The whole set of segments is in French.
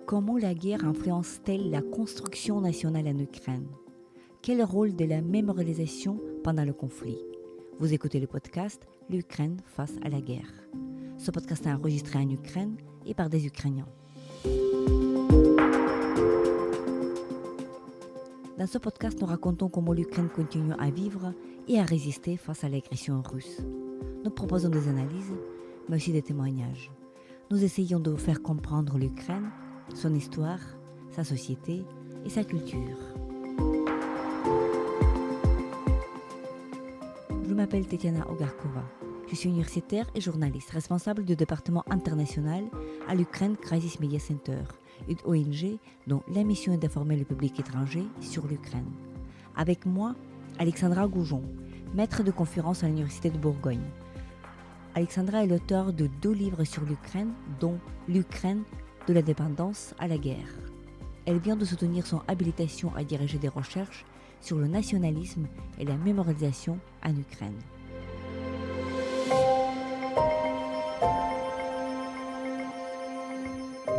Comment la guerre influence-t-elle la construction nationale en Ukraine? Quel rôle de la mémorialisation pendant le conflit? Vous écoutez le podcast L'Ukraine face à la guerre. Ce podcast est enregistré en Ukraine et par des Ukrainiens. Dans ce podcast, nous racontons comment l'Ukraine continue à vivre et à résister face à l'agression russe. Nous proposons des analyses, mais aussi des témoignages. Nous essayons de vous faire comprendre l'Ukraine, son histoire, sa société et sa culture. Je m'appelle Tetiana Ogarkova. Je suis universitaire et journaliste, responsable du département international à l'Ukraine Crisis Media Center, une ONG dont la mission est d'informer le public étranger sur l'Ukraine. Avec moi, Alexandra Goujon, maître de conférence à l'Université de Bourgogne. Alexandra est l'auteure de 2 livres sur l'Ukraine, dont L'Ukraine de l'indépendance à la guerre. Elle vient de soutenir son habilitation à diriger des recherches sur le nationalisme et la mémorialisation en Ukraine.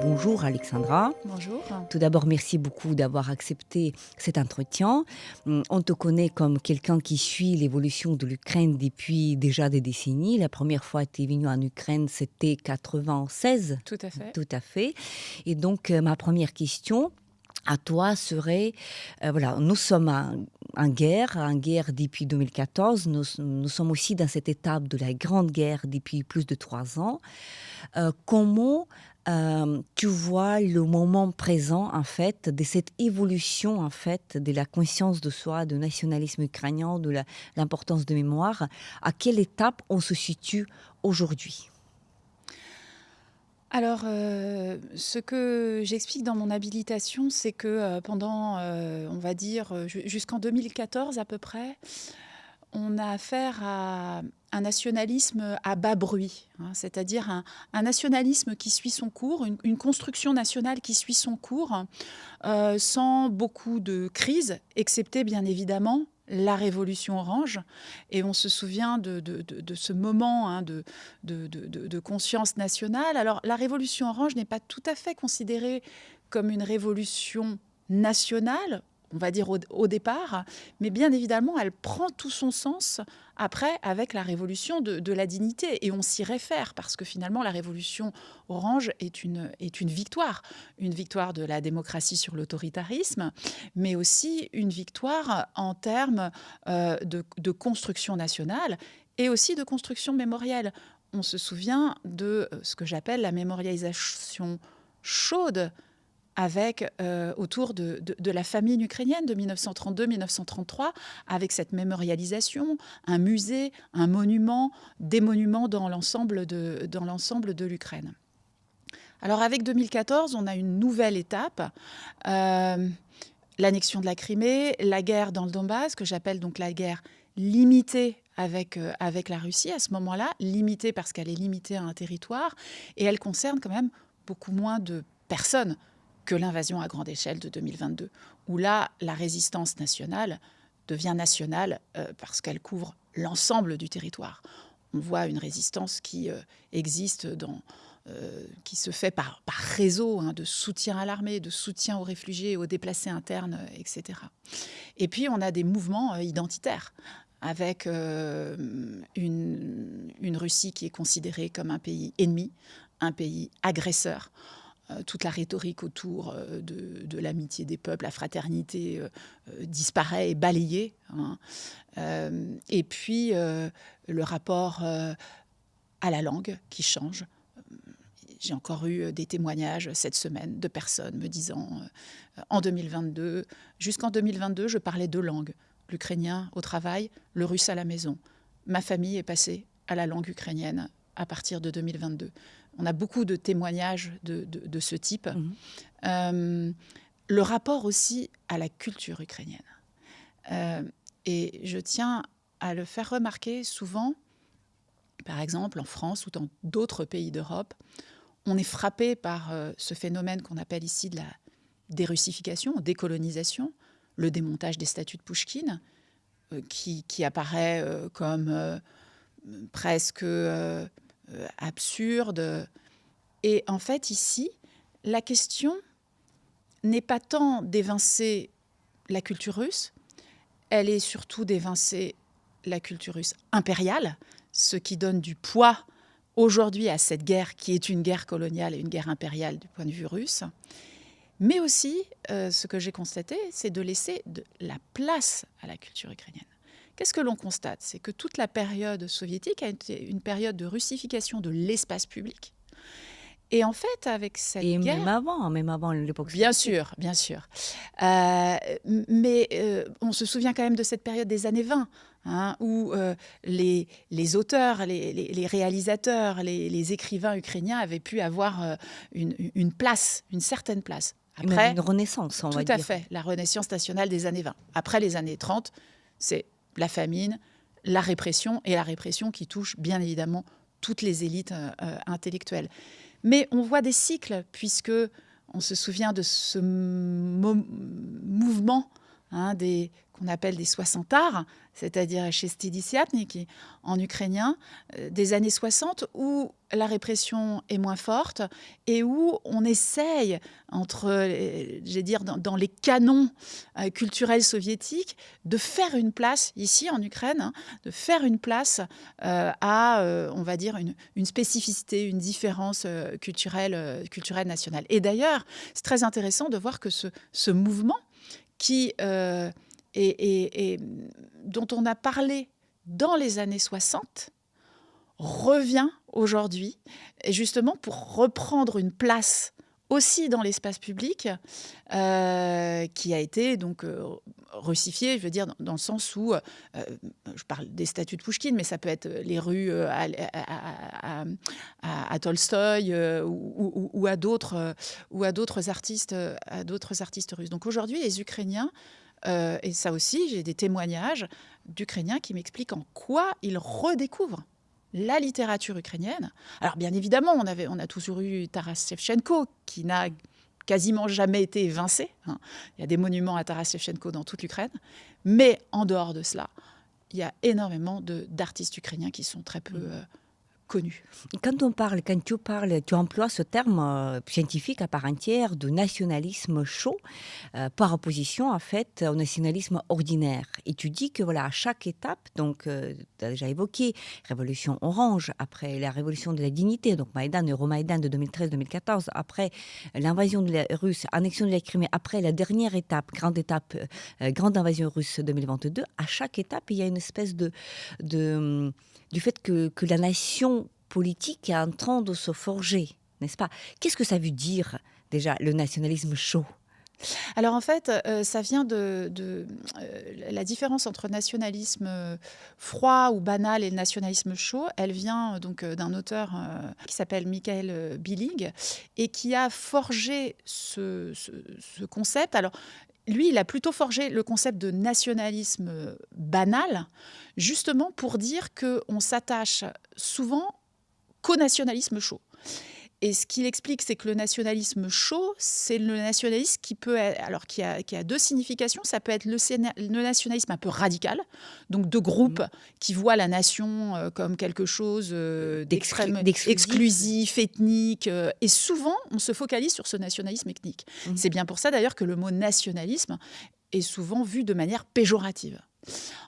Bonjour Alexandra. Bonjour. Tout d'abord, merci beaucoup d'avoir accepté cet entretien. On te connaît comme quelqu'un qui suit l'évolution de l'Ukraine depuis déjà des décennies. La première fois que tu es venue en Ukraine, c'était 96. Tout à fait. Tout à fait. Et donc, ma première question à toi serait, nous sommes en guerre depuis 2014. Nous sommes aussi dans cette étape de la Grande Guerre depuis plus de 3 ans. Comment tu vois le moment présent, en fait, de cette évolution, en fait, de la conscience de soi, du nationalisme ukrainien, de l'importance de mémoire? À quelle étape on se situe aujourd'hui? Alors, ce que j'explique dans mon habilitation, c'est que pendant, on va dire, jusqu'en 2014 à peu près, on a affaire à un nationalisme à bas bruit, hein, c'est-à-dire un nationalisme qui suit son cours, une construction nationale qui suit son cours, sans beaucoup de crises, excepté bien évidemment la Révolution orange. Et on se souvient de ce moment, hein, de conscience nationale. Alors la Révolution orange n'est pas tout à fait considérée comme une révolution nationale, on va dire au départ, mais bien évidemment, elle prend tout son sens après avec la révolution de la dignité. Et on s'y réfère parce que finalement, la révolution orange est une victoire de la démocratie sur l'autoritarisme, mais aussi une victoire en termes de construction nationale et aussi de construction mémorielle. On se souvient de ce que j'appelle la mémorialisation chaude avec, autour de la famine ukrainienne de 1932-1933, avec cette mémorialisation, un musée, un monument, des monuments dans l'ensemble de l'Ukraine. Alors avec 2014, on a une nouvelle étape, l'annexion de la Crimée, la guerre dans le Donbass, que j'appelle donc la guerre limitée avec la Russie à ce moment-là, limitée parce qu'elle est limitée à un territoire, et elle concerne quand même beaucoup moins de personnes que l'invasion à grande échelle de 2022, où là, la résistance nationale devient nationale parce qu'elle couvre l'ensemble du territoire. On voit une résistance qui existe, qui se fait par réseau, hein, de soutien à l'armée, de soutien aux réfugiés, aux déplacés internes, etc. Et puis, on a des mouvements identitaires, avec une Russie qui est considérée comme un pays ennemi, un pays agresseur. Toute la rhétorique autour de l'amitié des peuples, la fraternité disparaît et balayée, hein. Et puis le rapport à la langue qui change. J'ai encore eu des témoignages cette semaine de personnes me disant en 2022, jusqu'en 2022, je parlais 2 langues, l'ukrainien au travail, le russe à la maison. Ma famille est passée à la langue ukrainienne à partir de 2022. On a beaucoup de témoignages de ce type. Le rapport aussi à la culture ukrainienne. Et je tiens à le faire remarquer souvent, par exemple en France ou dans d'autres pays d'Europe, on est frappé par ce phénomène qu'on appelle ici de la dérussification, décolonisation, le démontage des statues de Pouchkine, qui apparaît comme presque absurde. Et en fait, ici, la question n'est pas tant d'évincer la culture russe, elle est surtout d'évincer la culture russe impériale, ce qui donne du poids aujourd'hui à cette guerre qui est une guerre coloniale et une guerre impériale du point de vue russe. Mais aussi, ce que j'ai constaté, c'est de laisser de la place à la culture ukrainienne. Qu'est-ce que l'on constate? C'est que toute la période soviétique a été une période de russification de l'espace public. Et en fait, avec cette Et guerre... même avant l'époque Bien soviétique. sûr, bien sûr. Mais on se souvient quand même de cette période des années 20, hein, où les auteurs, les réalisateurs, les écrivains ukrainiens avaient pu avoir une place, une certaine place. Après, une renaissance, on va dire. Tout à fait, la renaissance nationale des années 20. Après les années 30, c'est la famine, la répression, et la répression qui touche bien évidemment toutes les élites intellectuelles. Mais on voit des cycles, puisque on se souvient de ce mouvement qu'on appelle des 60 arts, c'est-à-dire Shestidisiatniki en ukrainien, des années 60, où la répression est moins forte et où on essaye, dans les canons culturels soviétiques, de faire une place, ici en Ukraine, de faire une place à, on va dire, une spécificité, une différence culturelle nationale. Et d'ailleurs, c'est très intéressant de voir que ce mouvement qui... Et dont on a parlé dans les années 60, revient aujourd'hui, et justement pour reprendre une place aussi dans l'espace public, qui a été donc russifié, je veux dire, dans le sens où, je parle des statues de Pouchkine, mais ça peut être les rues à Tolstoï ou à d'autres artistes russes. Donc aujourd'hui, les Ukrainiens, et ça aussi, j'ai des témoignages d'Ukrainiens qui m'expliquent en quoi ils redécouvrent la littérature ukrainienne. Alors bien évidemment, on a toujours eu Taras Shevchenko, qui n'a quasiment jamais été évincé. Il y a des monuments à Taras Shevchenko dans toute l'Ukraine. Mais en dehors de cela, il y a énormément d'artistes ukrainiens qui sont très peu... connus. Quand tu emploies ce terme scientifique à part entière de nationalisme chaud par opposition en fait au nationalisme ordinaire. Et tu dis que voilà, à chaque étape, donc tu as déjà évoqué Révolution orange, après la Révolution de la dignité, donc Maïdan, Euromaïdan de 2013-2014, après l'invasion russe, annexion de la Crimée, après la dernière étape, grande invasion russe 2022, à chaque étape, il y a une espèce du fait que la nation politique est en train de se forger, n'est-ce pas? Qu'est-ce que ça veut dire, déjà, le nationalisme chaud? Alors en fait, ça vient la différence entre nationalisme froid ou banal et le nationalisme chaud, elle vient donc d'un auteur qui s'appelle Michael Billig et qui a forgé ce concept. Alors, lui, il a plutôt forgé le concept de nationalisme banal, justement pour dire qu'on s'attache souvent qu'au nationalisme chaud. Et ce qu'il explique, c'est que le nationalisme chaud, c'est le nationalisme qui peut être, alors qui a deux significations. Ça peut être le nationalisme un peu radical, donc de groupes qui voient la nation comme quelque chose d'extrême, exclusif, ethnique. Et souvent, on se focalise sur ce nationalisme ethnique. C'est bien pour ça, d'ailleurs, que le mot nationalisme est souvent vu de manière péjorative.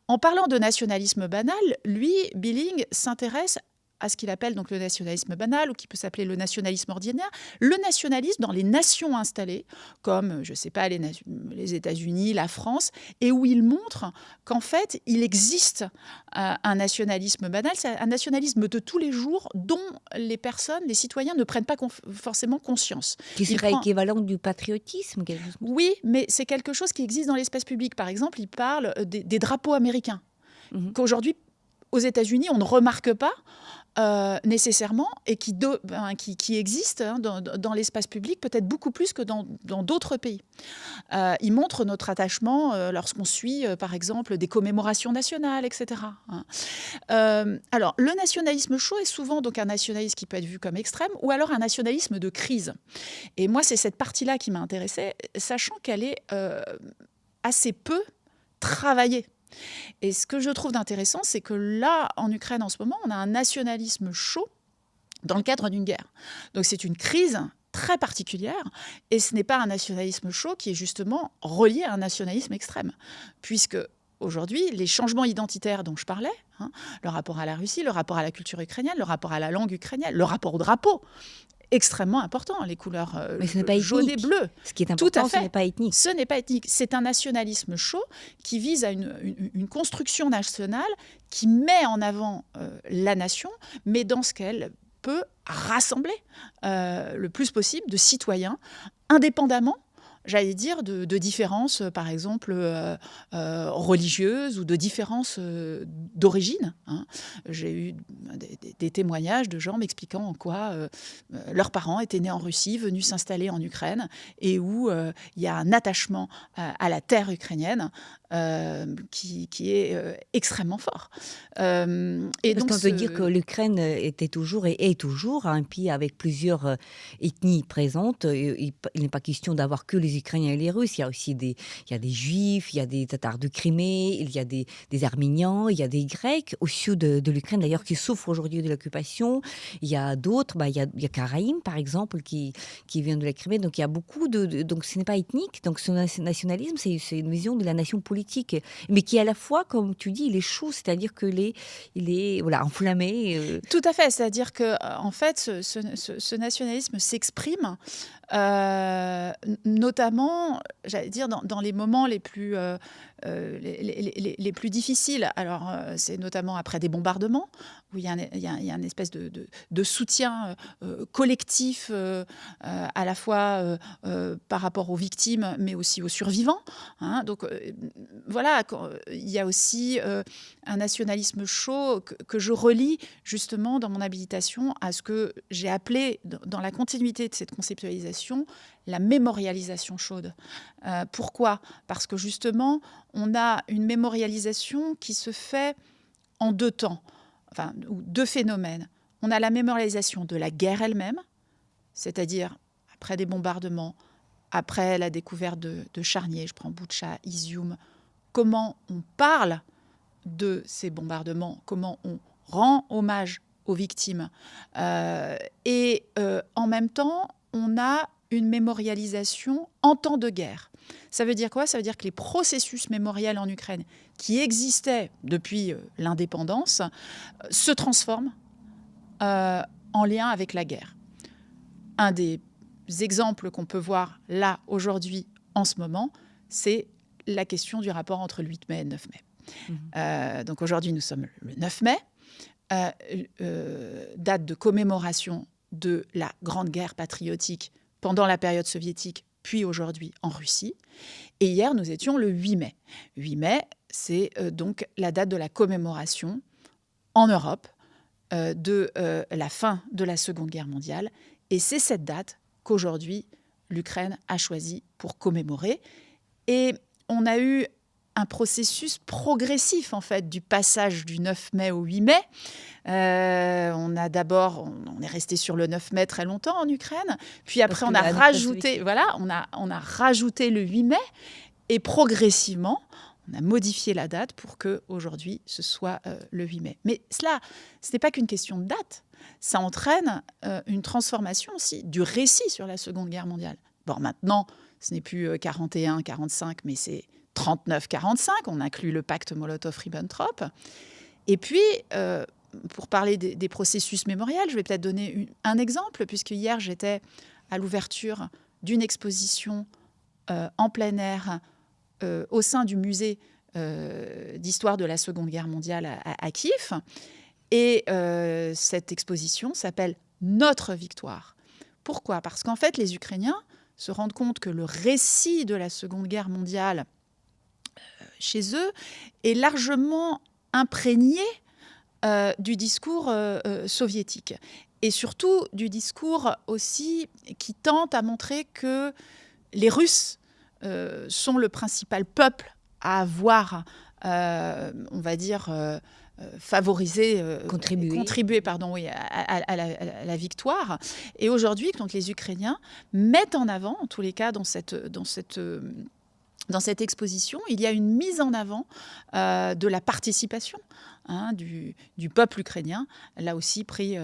En parlant de nationalisme banal, lui, Billig, s'intéresse à ce qu'il appelle donc le nationalisme banal, ou qui peut s'appeler le nationalisme ordinaire, le nationalisme dans les nations installées, comme, je ne sais pas, les États-Unis, la France, et où il montre qu'en fait, il existe un nationalisme banal, c'est un nationalisme de tous les jours dont les citoyens ne prennent pas forcément conscience. Qui serait équivalent du patriotisme, quelque chose. Oui, mais c'est quelque chose qui existe dans l'espace public. Par exemple, il parle des drapeaux américains, qu'aujourd'hui, aux États-Unis, on ne remarque pas nécessairement, et qui existent dans l'espace public peut-être beaucoup plus que dans d'autres pays. Il montre notre attachement lorsqu'on suit, par exemple, des commémorations nationales, etc. Alors, le nationalisme chaud est souvent donc un nationalisme qui peut être vu comme extrême, ou alors un nationalisme de crise. Et moi, c'est cette partie-là qui m'a intéressée, sachant qu'elle est assez peu travaillée. Et ce que je trouve d'intéressant, c'est que là, en Ukraine, en ce moment, on a un nationalisme chaud dans le cadre d'une guerre. Donc c'est une crise très particulière, et ce n'est pas un nationalisme chaud qui est justement relié à un nationalisme extrême, puisque aujourd'hui, les changements identitaires dont je parlais, le rapport à la Russie, le rapport à la culture ukrainienne, le rapport à la langue ukrainienne, le rapport au drapeau, extrêmement important, les couleurs Mais ce n'est pas jaune et bleu. Ce qui est important, ce n'est pas ethnique. Ce n'est pas ethnique. C'est un nationalisme chaud qui vise à une construction nationale qui met en avant la nation, mais dans ce qu'elle peut rassembler le plus possible de citoyens, indépendamment, j'allais dire, de différences, par exemple, religieuses ou de différences d'origine. J'ai eu des témoignages de gens m'expliquant en quoi leurs parents étaient nés en Russie, venus s'installer en Ukraine, et où il y a un attachement à la terre ukrainienne qui est extrêmement fort. Et donc, on veut dire que l'Ukraine était toujours et est toujours un pays avec plusieurs ethnies présentes. Il n'est pas question d'avoir que les Ukrainiens et les Russes. Il y a aussi il y a des Juifs, il y a des Tatars de Crimée, il y a des Arméniens, il y a des Grecs au sud de l'Ukraine d'ailleurs qui souffrent aujourd'hui de l'occupation. Il y a d'autres, il y a Karaïm par exemple qui vient de la Crimée. Donc il y a beaucoup donc ce n'est pas ethnique. Donc ce nationalisme, c'est une vision de la nation politique, mais qui à la fois, comme tu dis, il est chaud, c'est-à-dire que il est voilà, enflammé. Tout à fait, c'est-à-dire que en fait, ce nationalisme s'exprime notamment, j'allais dire, dans les moments les plus difficiles. Alors, c'est notamment après des bombardements, où il y a une espèce de soutien collectif, à la fois par rapport aux victimes, mais aussi aux survivants. Donc, voilà, il y a aussi un nationalisme chaud que je relie justement dans mon habilitation à ce que j'ai appelé, dans la continuité de cette conceptualisation, la mémorialisation chaude. Pourquoi ? Parce que justement, on a une mémorialisation qui se fait en deux temps, ou deux phénomènes. On a la mémorialisation de la guerre elle-même, c'est-à-dire après des bombardements, après la découverte de charniers, je prends Boutcha, Izium, comment on parle de ces bombardements, comment on rend hommage aux victimes. Et en même temps, on a une mémorialisation en temps de guerre. Ça veut dire quoi ? Ça veut dire que les processus mémoriels en Ukraine, qui existaient depuis l'indépendance, se transforment en lien avec la guerre. Un des exemples qu'on peut voir là, aujourd'hui, en ce moment, c'est la question du rapport entre le 8 mai et le 9 mai. Donc aujourd'hui, nous sommes le 9 mai, date de commémoration de la Grande Guerre patriotique pendant la période soviétique, puis aujourd'hui en Russie. Et hier, nous étions le 8 mai. 8 mai, c'est donc la date de la commémoration en Europe de la fin de la Seconde Guerre mondiale. Et c'est cette date qu'aujourd'hui, l'Ukraine a choisi pour commémorer. Et on a eu un processus progressif, en fait, du passage du 9 mai au 8 mai. On est resté sur le 9 mai très longtemps en Ukraine. Puis après, on a rajouté le 8 mai. Et progressivement, on a modifié la date pour qu'aujourd'hui, ce soit le 8 mai. Mais ce n'est pas qu'une question de date. Ça entraîne une transformation aussi du récit sur la Seconde Guerre mondiale. Bon, maintenant, ce n'est plus 41-45, mais c'est 39-45. On inclut le pacte Molotov-Ribbentrop. Et puis, pour parler des processus mémoriels, je vais peut-être donner un exemple, puisque hier, j'étais à l'ouverture d'une exposition en plein air au sein du musée d'histoire de la Seconde Guerre mondiale à Kiev. Et cette exposition s'appelle « Notre victoire ». Pourquoi ? Parce qu'en fait, les Ukrainiens se rendent compte que le récit de la Seconde Guerre mondiale chez eux est largement imprégné du discours soviétique. Et surtout du discours aussi qui tente à montrer que les Russes sont le principal peuple à avoir, on va dire, contribuer à la victoire. Et aujourd'hui, donc, les Ukrainiens mettent en avant, en tous les cas dans cette exposition, il y a une mise en avant de la participation du peuple ukrainien, là aussi pris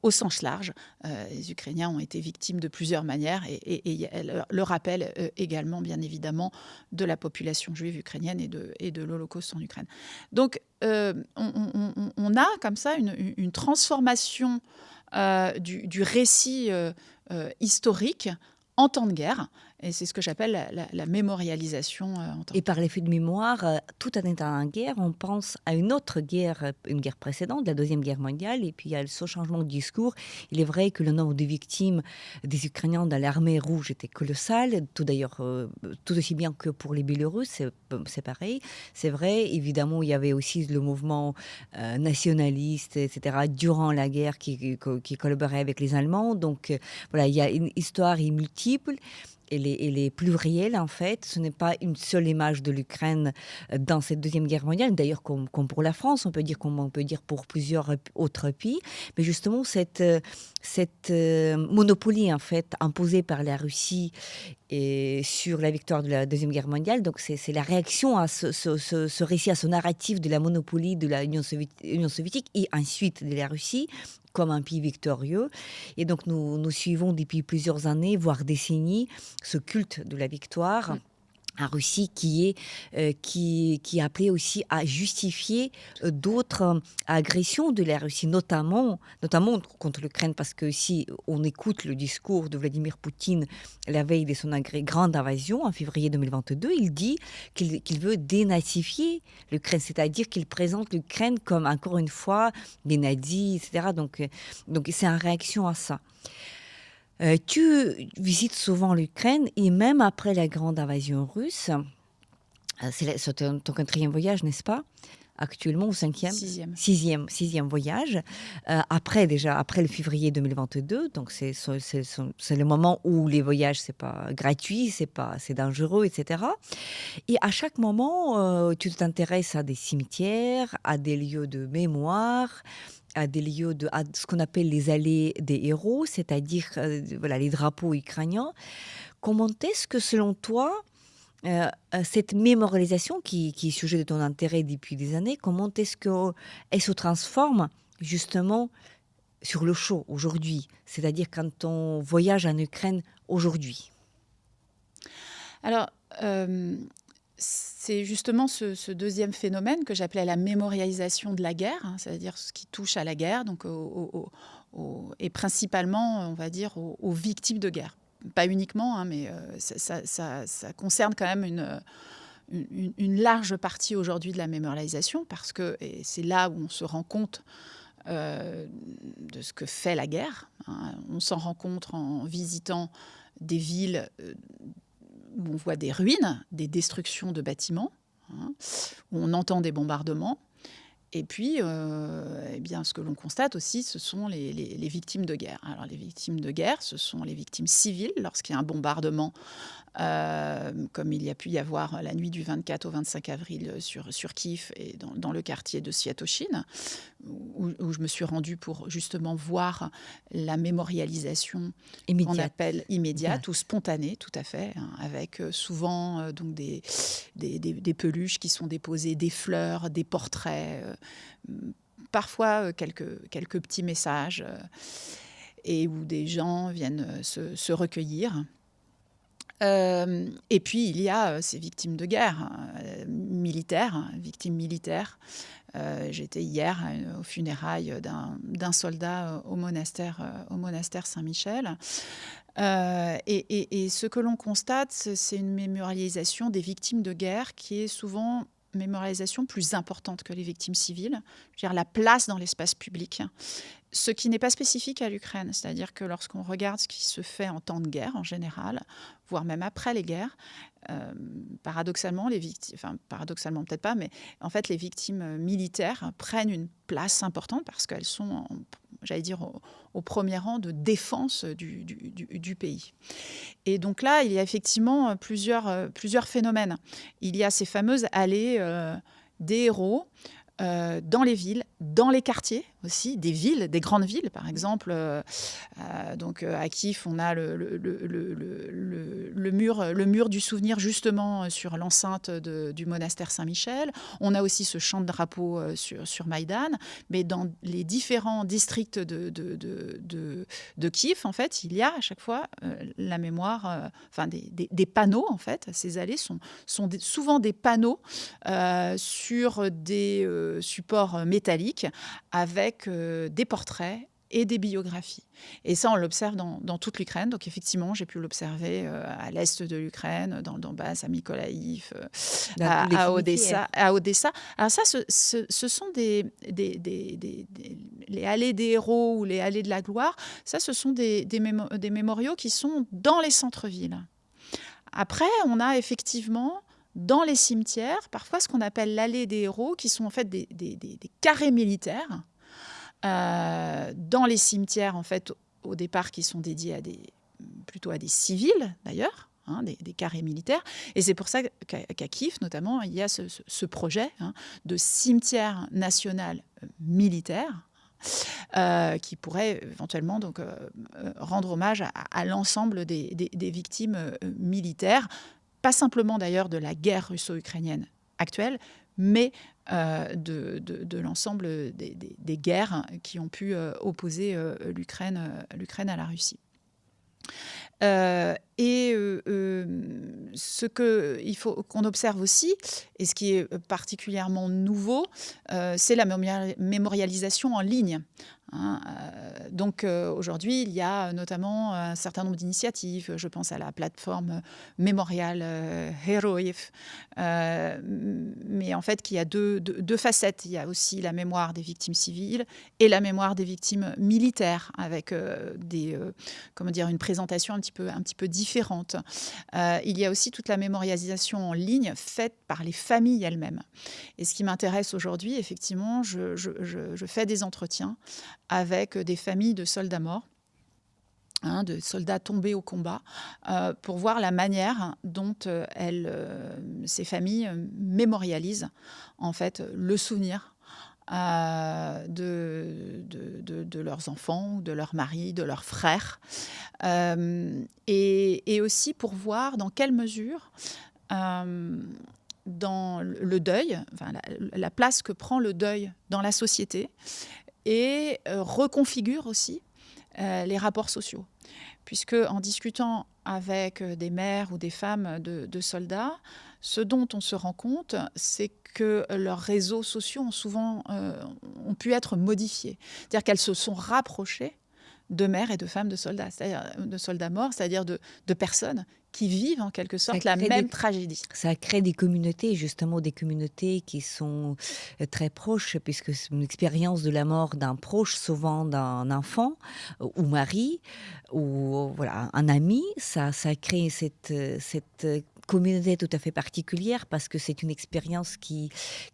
au sens large. Les Ukrainiens ont été victimes de plusieurs manières et le rappel également, bien évidemment, de la population juive ukrainienne et de l'Holocauste en Ukraine. Donc, on a comme ça une transformation du récit historique en temps de guerre. Et c'est ce que j'appelle la mémorialisation en temps de Et par l'effet de mémoire, tout en étant en guerre, on pense à une autre guerre, une guerre précédente, la Deuxième Guerre mondiale, et puis il y a ce changement de discours. Il est vrai que le nombre de victimes des Ukrainiens dans l'armée rouge était colossal, tout d'ailleurs, tout aussi bien que pour les Biélorusses, c'est pareil. C'est vrai, évidemment, il y avait aussi le mouvement nationaliste, etc., durant la guerre qui collaborait avec les Allemands. Donc voilà, il y a une histoire multiple. Elle est plurielle, en fait. Ce n'est pas une seule image de l'Ukraine dans cette Deuxième Guerre mondiale, d'ailleurs comme pour la France, on peut dire, comme on peut dire pour plusieurs autres pays. Mais justement, cette monopolie, en fait, imposée par la Russie et sur la victoire de la Deuxième Guerre mondiale, donc c'est la réaction à ce récit, à ce narratif de la monopolie de l'Union soviétique et ensuite de la Russie, comme un pays victorieux. Et donc, nous suivons depuis plusieurs années, voire décennies, ce culte de la victoire en Russie qui est appelé aussi à justifier d'autres agressions de la Russie, notamment contre l'Ukraine, parce que si on écoute le discours de Vladimir Poutine la veille de son grande invasion en février 2022, il dit qu'il veut dénazifier l'Ukraine, c'est-à-dire qu'il présente l'Ukraine comme, encore une fois, des nazis, etc. Donc c'est en réaction à ça. Tu visites souvent l'Ukraine et même après la grande invasion russe, c'est ton quatrième voyage, n'est-ce pas? Actuellement, au cinquième? Sixième voyage. Après le février 2022, donc c'est le moment où les voyages, c'est pas gratuit, c'est dangereux, etc. Et à chaque moment, tu t'intéresses à des cimetières, à des lieux de mémoire, à des lieux à ce qu'on appelle les allées des héros, c'est-à-dire voilà, les drapeaux ukrainiens. Comment est-ce que, selon toi, cette mémorialisation qui est sujet de ton intérêt depuis des années, comment est-ce qu'elle se transforme justement sur le champ aujourd'hui, c'est-à-dire quand on voyage en Ukraine aujourd'hui? Alors, c'est justement ce deuxième phénomène que j'appelais la mémorialisation de la guerre, c'est-à-dire ce qui touche à la guerre, donc et principalement, on va dire, aux victimes de guerre. Pas uniquement, mais ça concerne quand même une large partie aujourd'hui de la mémorialisation, parce que et c'est là où on se rend compte de ce que fait la guerre. On s'en rend compte en visitant des villes où on voit des ruines, des destructions de bâtiments, où on entend des bombardements. Et puis, eh bien, ce que l'on constate aussi, ce sont les victimes de guerre. Alors, les victimes de guerre, ce sont les victimes civiles lorsqu'il y a un bombardement, comme il y a pu y avoir la nuit du 24 au 25 avril sur Kiev et dans le quartier de Sviatoshyne, où je me suis rendue pour justement voir la mémorialisation qu'on appelle immédiate ou spontanée, tout à fait, avec souvent donc des peluches qui sont déposées, des fleurs, des portraits, parfois quelques petits messages, et où des gens viennent se recueillir. Et puis, il y a ces victimes de guerre, victimes militaires. J'étais hier aux funérailles d'un soldat au monastère Saint-Michel. Et ce que l'on constate, c'est une mémorialisation des victimes de guerre qui est souvent mémorialisation plus importante que les victimes civiles. Je veux dire, la place dans l'espace public. Ce qui n'est pas spécifique à l'Ukraine, c'est-à-dire que lorsqu'on regarde ce qui se fait en temps de guerre en général, voire même après les guerres, paradoxalement, paradoxalement peut-être pas, mais en fait les victimes militaires prennent une place importante parce qu'elles sont, j'allais dire, au premier rang de défense du pays. Et donc là, il y a effectivement plusieurs phénomènes. Il y a ces fameuses allées des héros dans les villes dans les quartiers aussi, des villes, des grandes villes, par exemple. Donc à Kiev, on a le mur du souvenir justement sur l'enceinte du monastère Saint-Michel. On a aussi ce champ de drapeau sur Maïdan. Mais dans les différents districts de Kiev, en fait, il y a à chaque fois la mémoire, des panneaux, en fait. Ces allées sont souvent des panneaux sur des supports métalliques avec des portraits et des biographies. Et ça, on l'observe dans toute l'Ukraine. Donc, effectivement, j'ai pu l'observer à l'est de l'Ukraine, dans le Donbass, à Mykolaïv, à Odessa. Alors ça, ce sont les allées des héros ou les allées de la gloire. Ça, ce sont des mémoriaux qui sont dans les centres-villes. Après, on a effectivement dans les cimetières, parfois ce qu'on appelle l'allée des héros, qui sont en fait des carrés militaires, dans les cimetières, en fait, au départ, qui sont dédiés plutôt à des civils, d'ailleurs, des carrés militaires. Et c'est pour ça qu'à Kiev, notamment, il y a ce projet de cimetière national militaire, qui pourrait éventuellement donc, rendre hommage à l'ensemble des victimes militaires, pas simplement d'ailleurs de la guerre russo-ukrainienne actuelle, mais de l'ensemble des guerres qui ont pu opposer l'Ukraine à la Russie. Ce qu'il faut qu'on observe aussi, et ce qui est particulièrement nouveau, c'est la mémorialisation en ligne. Donc aujourd'hui, il y a notamment un certain nombre d'initiatives. Je pense à la plateforme Mémorial Heroïf, mais en fait, qui a deux facettes. Il y a aussi la mémoire des victimes civiles et la mémoire des victimes militaires, avec une présentation un petit peu différente. Il y a aussi toute la mémorialisation en ligne faite par les familles elles-mêmes. Et ce qui m'intéresse aujourd'hui, effectivement, je fais des entretiens avec des familles de soldats morts, de soldats tombés au combat, pour voir la manière dont ces familles mémorialisent en fait le souvenir de leurs enfants, de leurs maris, de leurs frères, et aussi pour voir dans quelle mesure dans le deuil, la place que prend le deuil dans la société, et reconfigure aussi les rapports sociaux. Puisque en discutant avec des mères ou des femmes de soldats, ce dont on se rend compte, c'est que leurs réseaux sociaux ont pu être modifiés. C'est-à-dire qu'elles se sont rapprochées de mères et de femmes de soldats, c'est-à-dire de soldats morts, c'est-à-dire de personnes qui vivent en quelque sorte la même tragédie. Ça crée des communautés, justement des communautés qui sont très proches, puisque c'est une expérience de la mort d'un proche, souvent d'un enfant ou mari, ou voilà, un ami. Ça crée cette communauté tout à fait particulière, parce que c'est une expérience qui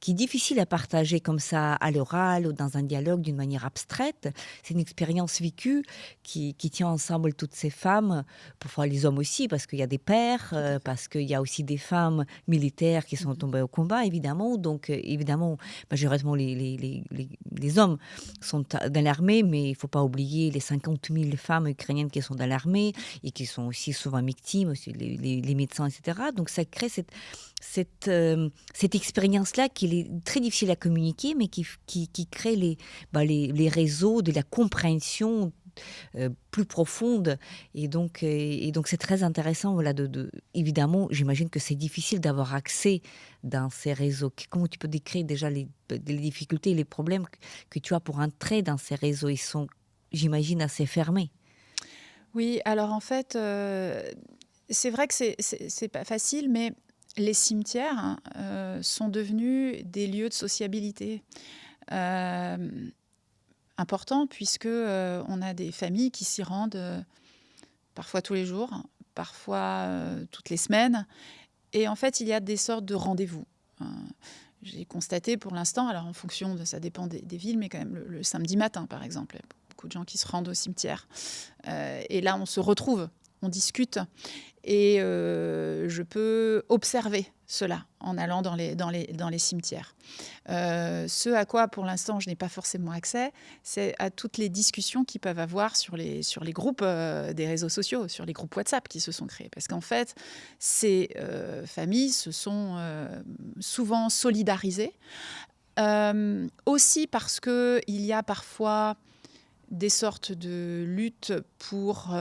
est difficile à partager comme ça à l'oral ou dans un dialogue d'une manière abstraite. C'est une expérience vécue qui tient ensemble toutes ces femmes, parfois les hommes aussi, parce qu'il y a des pères, parce qu'il y a aussi des femmes militaires qui sont tombées au combat, évidemment. Donc, évidemment, majoritairement, les hommes sont dans l'armée, mais il ne faut pas oublier les 50 000 femmes ukrainiennes qui sont dans l'armée et qui sont aussi souvent victimes, aussi les médecins, etc. Donc, ça crée cette expérience-là qui est très difficile à communiquer, mais qui crée les réseaux de la compréhension plus profonde, et donc c'est très intéressant, voilà, évidemment, j'imagine que c'est difficile d'avoir accès dans ces réseaux. Comment tu peux décrire déjà les difficultés et les problèmes que tu as pour entrer dans ces réseaux? Ils sont, j'imagine, assez fermés. Oui, alors en fait, c'est vrai que c'est pas facile, mais les cimetières sont devenus des lieux de sociabilité important, puisque on a des familles qui s'y rendent parfois tous les jours, parfois toutes les semaines. Et en fait, il y a des sortes de rendez-vous. J'ai constaté pour l'instant, alors en fonction ça dépend des villes, mais quand même le samedi matin, par exemple, il y a beaucoup de gens qui se rendent au cimetière. Et là, on se retrouve on discute. Et je peux observer cela en allant dans les cimetières. Ce à quoi, pour l'instant, je n'ai pas forcément accès, c'est à toutes les discussions qu'ils peuvent avoir sur les groupes des réseaux sociaux, sur les groupes WhatsApp qui se sont créés. Parce qu'en fait, ces familles se sont souvent solidarisées. Aussi parce qu'il y a parfois des sortes de luttes pour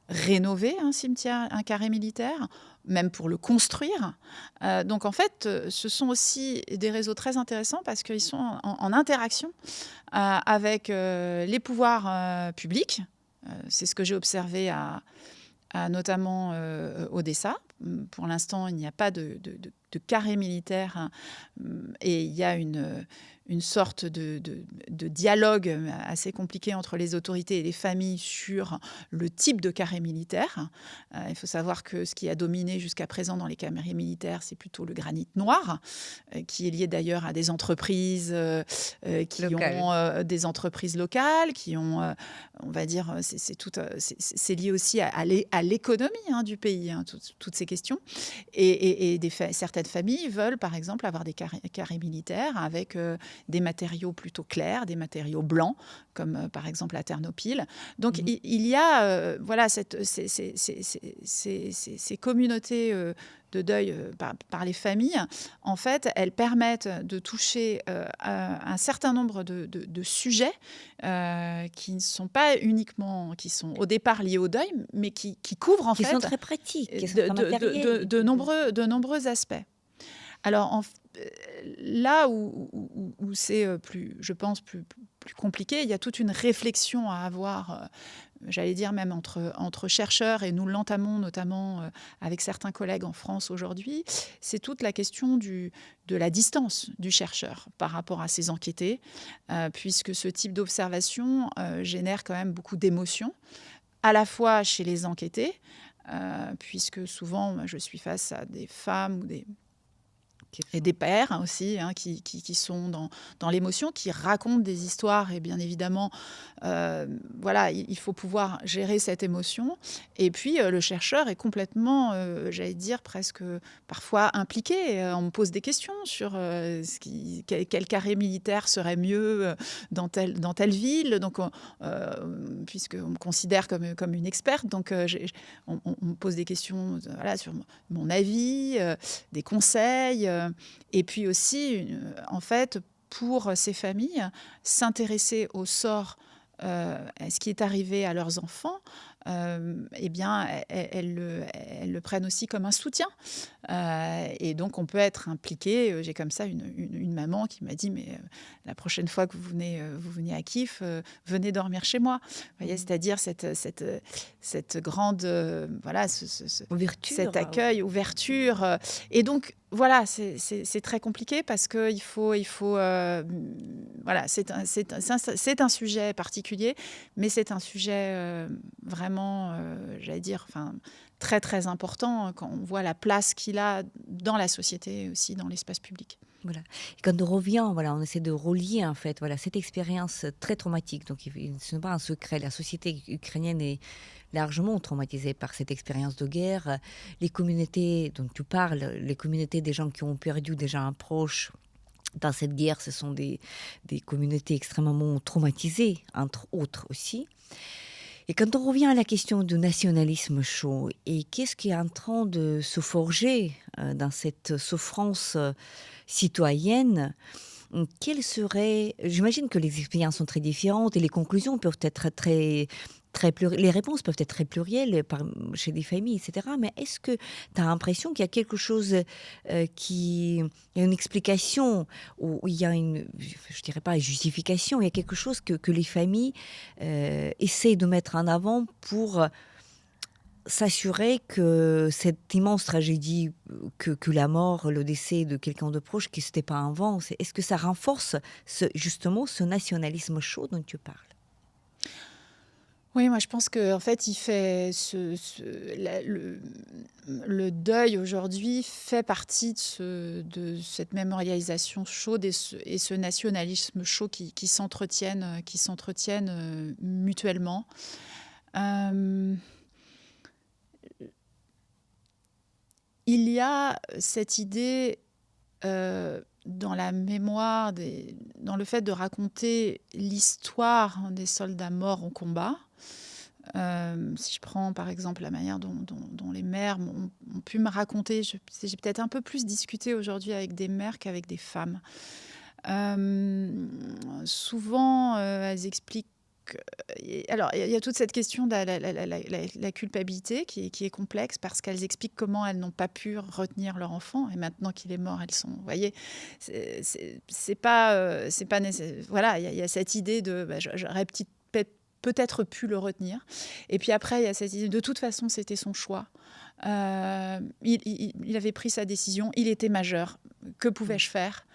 rénover un cimetière, un carré militaire, même pour le construire. Donc en fait, ce sont aussi des réseaux très intéressants parce qu'ils sont en interaction avec les pouvoirs publics. C'est ce que j'ai observé à notamment Odessa. Pour l'instant, il n'y a pas de carré militaire, hein, et il y a une sorte de dialogue assez compliqué entre les autorités et les familles sur le type de carré militaire. Il faut savoir que ce qui a dominé jusqu'à présent dans les carrés militaires, c'est plutôt le granit noir, qui est lié d'ailleurs à des entreprises des entreprises locales, qui ont, on va dire, c'est lié aussi à l'économie du pays, hein, toutes ces questions. Et certaines familles veulent, par exemple, avoir des carrés militaires avec des matériaux plutôt clairs, des matériaux blancs, comme par exemple la Ternopil. Donc il y a voilà, ces communautés de deuil par les familles. En fait, elles permettent de toucher un certain nombre de sujets qui ne sont pas uniquement, qui sont au départ liés au deuil, mais qui couvrent en fait... Qui sont très pratiques, qui sont de nombreux aspects. Alors, là où c'est je pense, plus compliqué, il y a toute une réflexion à avoir, j'allais dire même entre chercheurs, et nous l'entamons notamment avec certains collègues en France aujourd'hui, c'est toute la question de la distance du chercheur par rapport à ses enquêtés, puisque ce type d'observation génère quand même beaucoup d'émotions, à la fois chez les enquêtés, puisque souvent je suis face à des femmes ou et des pères aussi, hein, qui sont dans l'émotion, qui racontent des histoires. Et bien évidemment, voilà, il faut pouvoir gérer cette émotion. Et puis, le chercheur est complètement, j'allais dire, presque parfois impliqué. On me pose des questions sur quel carré militaire serait mieux dans telle ville. Donc, puisqu'on me considère comme une experte, donc on me pose des questions voilà, sur mon avis, des conseils. Et puis aussi, en fait, pour ces familles, s'intéresser au sort, à ce qui est arrivé à leurs enfants, eh bien, elles le prennent aussi comme un soutien. Et donc, on peut être impliqué. J'ai comme ça une maman qui m'a dit, mais la prochaine fois que vous venez à Kiev, venez dormir chez moi. Vous voyez, c'est-à-dire cette grande, voilà, cet accueil, ouverture. Et donc, voilà, c'est très compliqué parce qu'il faut voilà, c'est un sujet particulier, mais c'est un sujet vraiment, j'allais dire, très, très important quand on voit la place qu'il a dans la société, aussi dans l'espace public. Voilà. Et quand on revient, voilà, on essaie de relier en fait, voilà, cette expérience très traumatique. Donc, ce n'est pas un secret. La société ukrainienne est largement traumatisée par cette expérience de guerre. Les communautés dont tu parles, les communautés des gens qui ont perdu déjà un proche dans cette guerre, ce sont des communautés extrêmement traumatisées, entre autres aussi. Et quand on revient à la question du nationalisme chaud, et qu'est-ce qui est en train de se forger dans cette souffrance citoyenne, quelle serait... J'imagine que les expériences sont très différentes et les conclusions peuvent être les réponses peuvent être très plurielles chez des familles, etc. Mais est-ce que tu as l'impression qu'il y a quelque chose il y a une explication, ou il y a je dirais pas une justification, il y a quelque chose que les familles essayent de mettre en avant pour s'assurer que cette immense tragédie, que la mort, le décès de quelqu'un de proche, que ce n'était pas un vent, est-ce que ça renforce justement ce nationalisme chaud dont tu parles? Oui, moi je pense qu'en fait, il fait le deuil aujourd'hui fait partie de cette mémorialisation chaude et ce nationalisme chaud qui s'entretiennent mutuellement. il y a cette idée dans la mémoire, dans le fait de raconter l'histoire des soldats morts au combat. Si je prends par exemple la manière dont les mères ont pu me raconter, j'ai peut-être un peu plus discuté aujourd'hui avec des mères qu'avec des femmes. Souvent, elles expliquent. Alors, il y a toute cette question de la culpabilité qui est complexe parce qu'elles expliquent comment elles n'ont pas pu retenir leur enfant et maintenant qu'il est mort, elles sont. Vous voyez, c'est pas nécessaire. Voilà, il y a cette idée de j'aurais peut-être pu le retenir. Et puis après, il y a cette idée de toute façon, c'était son choix. Il avait pris sa décision, il était majeur. Que pouvais-je faire ?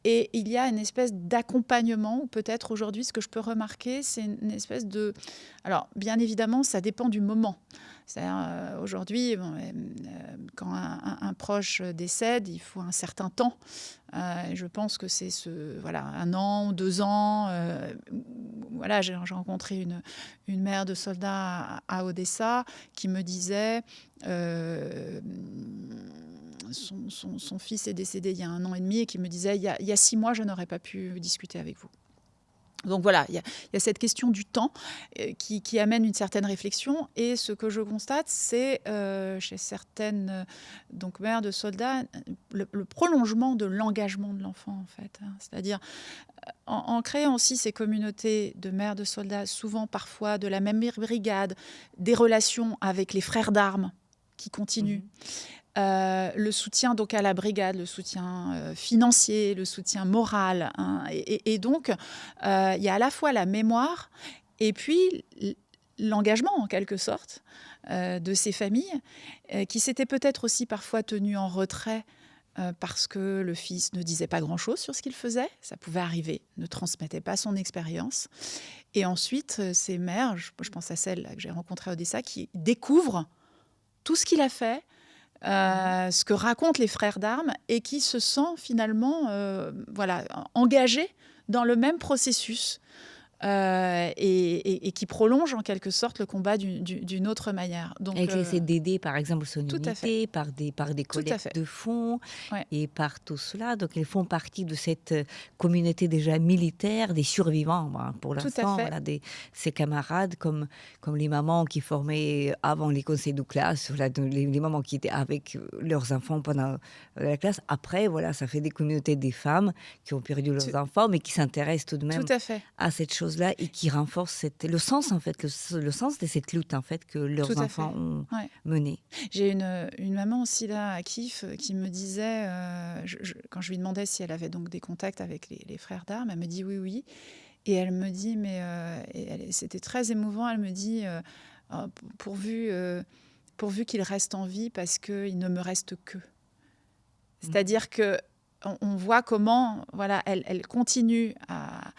Et il y a une espèce d'accompagnement, ou peut-être aujourd'hui, ce que je peux remarquer, c'est une espèce de... Alors, bien évidemment, ça dépend du moment. C'est-à-dire, aujourd'hui, quand un proche décède, il faut un certain temps. Je pense que c'est 1 an, 2 ans. Voilà, j'ai rencontré une mère de soldat à Odessa qui me disait... Son fils est décédé il y a 1 an et demi et qui me disait il y a 6 mois, je n'aurais pas pu discuter avec vous. Donc voilà, il y a cette question du temps qui amène une certaine réflexion. Et ce que je constate, c'est chez certaines mères de soldats, le prolongement de l'engagement de l'enfant, en fait. C'est-à-dire, en créant aussi ces communautés de mères de soldats, souvent parfois de la même brigade, des relations avec les frères d'armes qui continuent. Le soutien donc à la brigade, le soutien financier, le soutien moral. Et donc, il y a à la fois la mémoire et puis l'engagement, en quelque sorte, de ces familles qui s'étaient peut-être aussi parfois tenues en retrait parce que le fils ne disait pas grand-chose sur ce qu'il faisait. Ça pouvait arriver, ne transmettait pas son expérience. Et ensuite, ces mères, je pense à celle que j'ai rencontrée à Odessa, qui découvrent tout ce qu'il a fait, ce que racontent les frères d'armes et qui se sent finalement engagé dans le même processus et qui prolonge en quelque sorte le combat d'une autre manière. Donc, et qui essaie d'aider par exemple son tout à unité par des collectes de fonds et par tout cela. Donc elles font partie de cette communauté déjà militaire des survivants pour l'instant, voilà, ces camarades comme les mamans qui formaient avant les conseils de classe, voilà, les mamans qui étaient avec leurs enfants pendant la classe. Après, voilà, ça fait des communautés des femmes qui ont perdu leurs enfants mais qui s'intéressent tout de même à cette chose là et qui renforce le sens en fait, le sens de cette lutte en fait que leurs enfants ont menée. J'ai une maman aussi là à Kiev qui me disait, quand je lui demandais si elle avait donc des contacts avec les frères d'armes, elle me dit oui. Et elle me dit, c'était très émouvant, elle me dit, pourvu qu'il reste en vie parce qu'il ne me reste que. C'est-à-dire que on voit comment elle continue à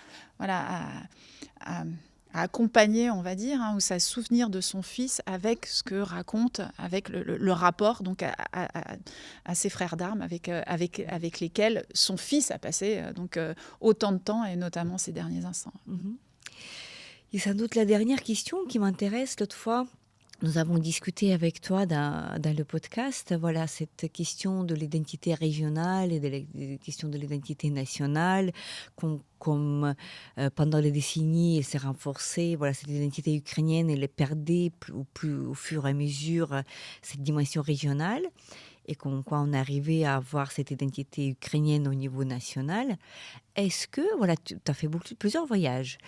accompagner, on va dire, ou à souvenir de son fils avec ce que raconte, avec le rapport donc à ses frères d'armes, avec lesquels son fils a passé autant de temps, et notamment ces derniers instants. Et sans doute la dernière question qui m'intéresse, l'autre fois, nous avons discuté avec toi dans le podcast, voilà, cette question de l'identité régionale et de la question de l'identité nationale, comme pendant les décennies, elle s'est renforcée. Voilà, cette identité ukrainienne, elle perdait au fur et à mesure cette dimension régionale. Et quoi on arrivait à avoir cette identité ukrainienne au niveau national. Est-ce que, voilà, tu as fait plusieurs voyages.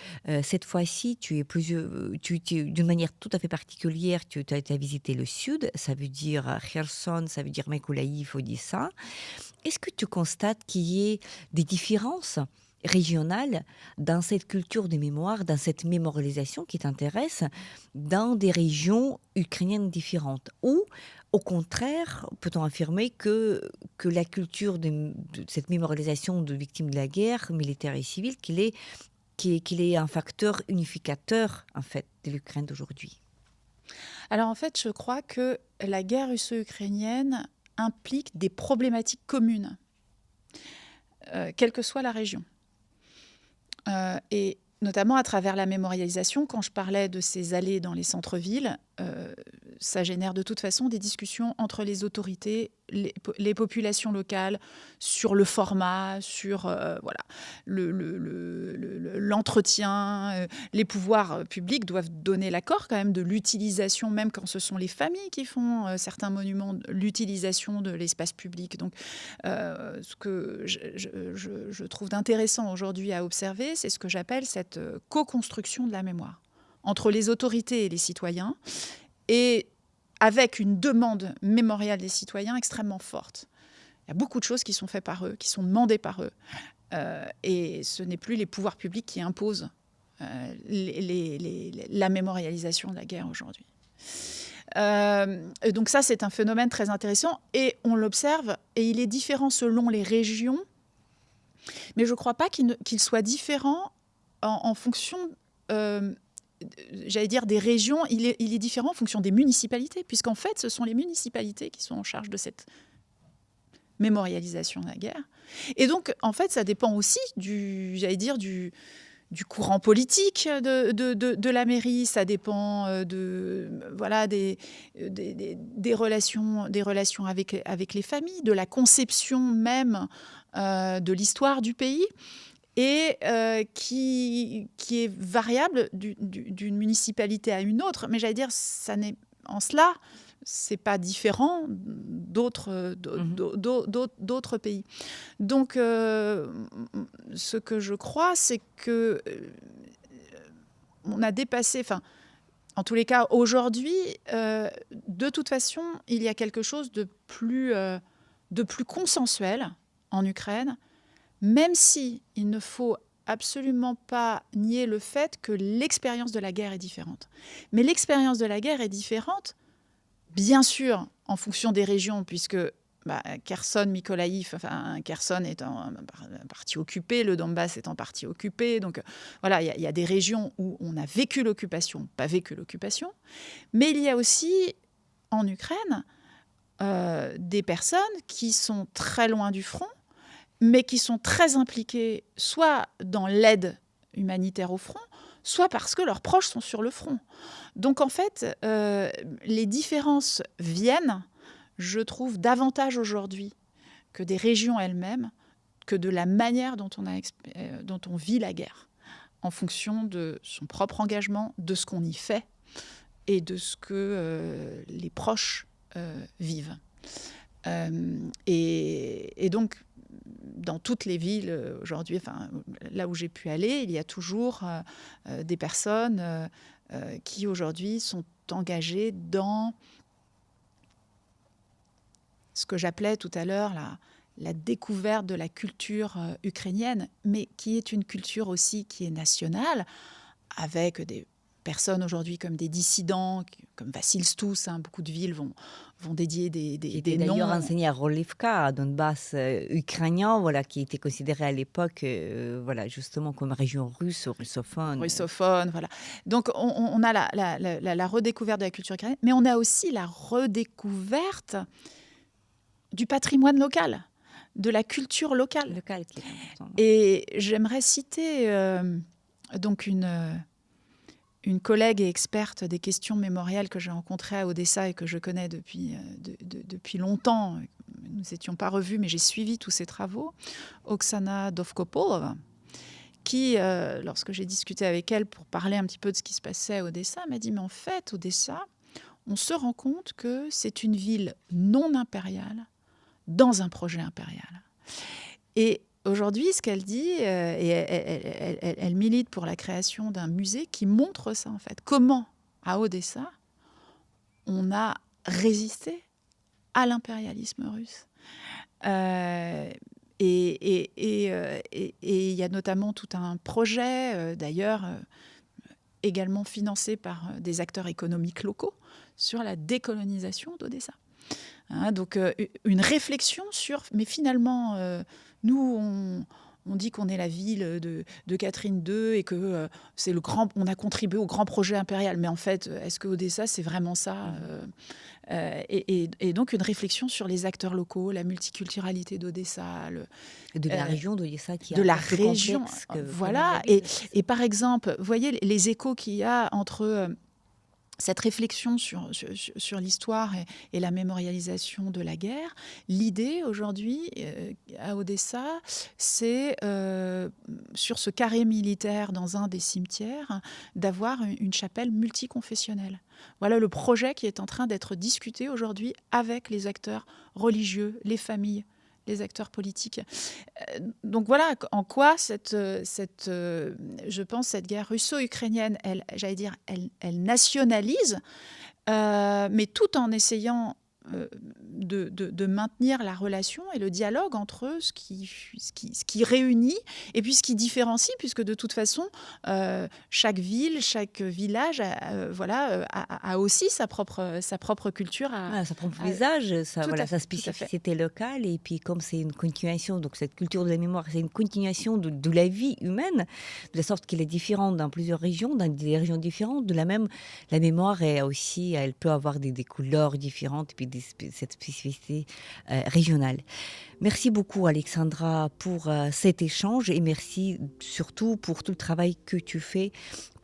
Cette fois-ci, d'une manière tout à fait particulière, tu as été visiter le sud, ça veut dire Kherson, ça veut dire Mykolaiv, Odessa. Est-ce que tu constates qu'il y ait des différences régionales dans cette culture de mémoire, dans cette mémorialisation qui t'intéresse, dans des régions ukrainiennes différentes? Ou, au contraire, peut-on affirmer que la culture de cette mémorialisation de victimes de la guerre, militaire et civile, qu'il est un facteur unificateur, en fait, de l'Ukraine d'aujourd'hui? Alors, en fait, je crois que la guerre russo-ukrainienne implique des problématiques communes, quelle que soit la région. Et notamment à travers la mémorialisation, quand je parlais de ces allées dans les centres-villes, ça génère de toute façon des discussions entre les autorités, les populations locales, sur le format, sur l'entretien. Les pouvoirs publics doivent donner l'accord quand même de l'utilisation, même quand ce sont les familles qui font certains monuments, l'utilisation de l'espace public. Donc, ce que je trouve d'intéressant aujourd'hui à observer, c'est ce que j'appelle cette co-construction de la mémoire entre les autorités et les citoyens, et avec une demande mémoriale des citoyens extrêmement forte. Il y a beaucoup de choses qui sont faites par eux, qui sont demandées par eux. Et ce n'est plus les pouvoirs publics qui imposent la mémorialisation de la guerre aujourd'hui. Donc ça, c'est un phénomène très intéressant, et on l'observe, et il est différent selon les régions, mais je ne crois pas qu'il soit différent en fonction... j'allais dire des régions, il est différent en fonction des municipalités, puisqu'en fait, ce sont les municipalités qui sont en charge de cette mémorialisation de la guerre. Et donc, en fait, ça dépend aussi du courant politique de la mairie, ça dépend des relations avec les familles, de la conception même de l'histoire du pays, et qui est variable d'une municipalité à une autre. Mais j'allais dire, en cela, c'est pas différent d'autres pays. Donc, ce que je crois, c'est que on a dépassé... En tous les cas, aujourd'hui, de toute façon, il y a quelque chose de plus consensuel en Ukraine, même si il ne faut absolument pas nier le fait que l'expérience de la guerre est différente. Mais l'expérience de la guerre est différente, bien sûr, en fonction des régions, puisque Kherson, Mykolaïv, Kherson est en partie occupée, le Donbass est en partie occupé. Donc voilà, il y a des régions où on a vécu l'occupation, pas vécu l'occupation. Mais il y a aussi, en Ukraine, des personnes qui sont très loin du front, mais qui sont très impliqués soit dans l'aide humanitaire au front, soit parce que leurs proches sont sur le front. Donc en fait, les différences viennent, je trouve, davantage aujourd'hui que des régions elles-mêmes, que de la manière dont on vit la guerre, en fonction de son propre engagement, de ce qu'on y fait et de ce que les proches vivent. Et donc, dans toutes les villes aujourd'hui, là où j'ai pu aller, il y a toujours des personnes qui aujourd'hui sont engagées dans ce que j'appelais tout à l'heure la découverte de la culture ukrainienne, mais qui est une culture aussi qui est nationale, avec des personnes aujourd'hui comme des dissidents, comme Vassil Stous. Beaucoup de villes vont dédier des noms. D'ailleurs enseigné à Rolivka, à Donbass ukrainien, qui était considéré à l'époque justement comme région russe, russophone. Voilà. Donc on a la redécouverte de la culture ukrainienne, mais on a aussi la redécouverte du patrimoine local, de la culture locale. Qui est important. Et j'aimerais citer donc une collègue et experte des questions mémoriales que j'ai rencontrée à Odessa et que je connais depuis longtemps. Nous ne s'étions pas revus, mais j'ai suivi tous ses travaux, Oksana Dovkopolova, qui, lorsque j'ai discuté avec elle pour parler un petit peu de ce qui se passait à Odessa, m'a dit « Mais en fait, Odessa, on se rend compte que c'est une ville non impériale dans un projet impérial. » Et aujourd'hui, ce qu'elle dit, et elle milite pour la création d'un musée qui montre ça, en fait. Comment, à Odessa, on a résisté à l'impérialisme russe. Et il y a notamment tout un projet, d'ailleurs, également financé par des acteurs économiques locaux, sur la décolonisation d'Odessa. Donc, une réflexion sur... Mais finalement... nous, on dit qu'on est la ville de Catherine II et que on a contribué au grand projet impérial. Mais en fait, est-ce que Odessa, c'est vraiment ça et donc, une réflexion sur les acteurs locaux, la multiculturalité d'Odessa. De la région d'Odessa qui est de la région. Voilà. Et par exemple, vous voyez les échos qu'il y a entre cette réflexion sur l'histoire et la mémorialisation de la guerre. L'idée aujourd'hui à Odessa, c'est sur ce carré militaire dans un des cimetières, d'avoir une chapelle multiconfessionnelle. Voilà le projet qui est en train d'être discuté aujourd'hui avec les acteurs religieux, les familles, les acteurs politiques. Donc voilà en quoi je pense, cette guerre russo-ukrainienne, elle nationalise, mais tout en essayant de maintenir la relation et le dialogue entre eux, ce qui réunit et puis ce qui différencie, puisque de toute façon, chaque ville, chaque village a aussi sa propre culture. Sa propre visage, sa fait. spécificité locale. Et puis comme c'est une continuation, donc cette culture de la mémoire, c'est une continuation de la vie humaine, de la sorte qu'elle est différente dans plusieurs régions, dans des régions différentes. De la même, la mémoire est aussi, elle peut avoir des couleurs différentes, et puis cette spécificité régionale. Merci beaucoup Alexandra pour cet échange, et merci surtout pour tout le travail que tu fais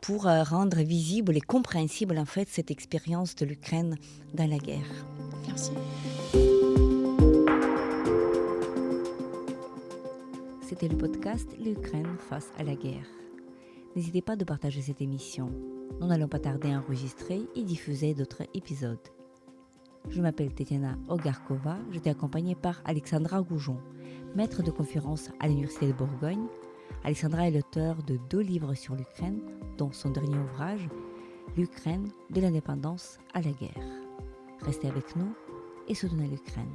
pour rendre visible et compréhensible en fait cette expérience de l'Ukraine dans la guerre. Merci. C'était le podcast L'Ukraine face à la guerre. N'hésitez pas de partager cette émission. Nous n'allons pas tarder à enregistrer et diffuser d'autres épisodes. Je m'appelle Tetiana Ogarkova, j'étais accompagnée par Alexandra Goujon, maître de conférence à l'Université de Bourgogne. Alexandra est l'auteur de 2 livres sur l'Ukraine, dont son dernier ouvrage, L'Ukraine, de l'indépendance à la guerre. Restez avec nous et soutenez l'Ukraine.